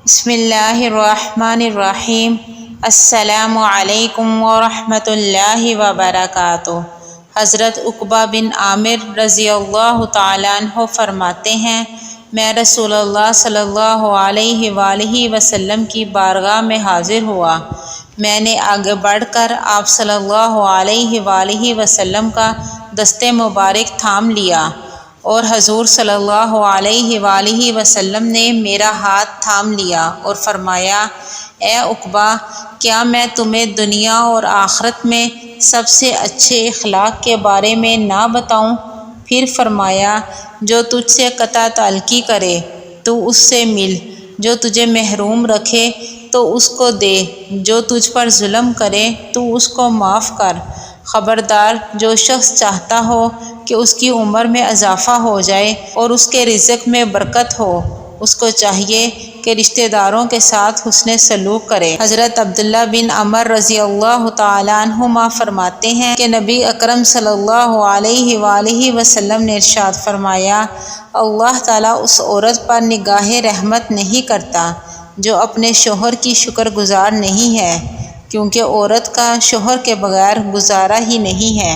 بسم اللہ الرحمن الرحیم۔ السلام علیکم ورحمۃ اللہ وبرکاتہ۔ حضرت عقبہ بن عامر رضی اللہ تعالیٰ عنہ فرماتے ہیں، میں رسول اللہ صلی اللہ علیہ وآلہ وسلم کی بارگاہ میں حاضر ہوا۔ میں نے آگے بڑھ کر آپ صلی اللہ علیہ وآلہ وسلم کا دست مبارک تھام لیا اور حضور صلی اللہ علیہ وآلہ وسلم نے میرا ہاتھ تھام لیا اور فرمایا، اے عقبہ، کیا میں تمہیں دنیا اور آخرت میں سب سے اچھے اخلاق کے بارے میں نہ بتاؤں؟ پھر فرمایا، جو تجھ سے قطع تعلقی کرے تو اس سے مل، جو تجھے محروم رکھے تو اس کو دے، جو تجھ پر ظلم کرے تو اس کو معاف کر۔ خبردار، جو شخص چاہتا ہو کہ اس کی عمر میں اضافہ ہو جائے اور اس کے رزق میں برکت ہو، اس کو چاہیے کہ رشتہ داروں کے ساتھ حسن سلوک کرے۔ حضرت عبداللہ بن عمر رضی اللہ تعالیٰ عنہما فرماتے ہیں کہ نبی اکرم صلی اللہ علیہ وآلہ وسلم نے ارشاد فرمایا، اللہ تعالیٰ اس عورت پر نگاہ رحمت نہیں کرتا جو اپنے شوہر کی شکر گزار نہیں ہے، کیونکہ عورت کا شوہر کے بغیر گزارا ہی نہیں ہے۔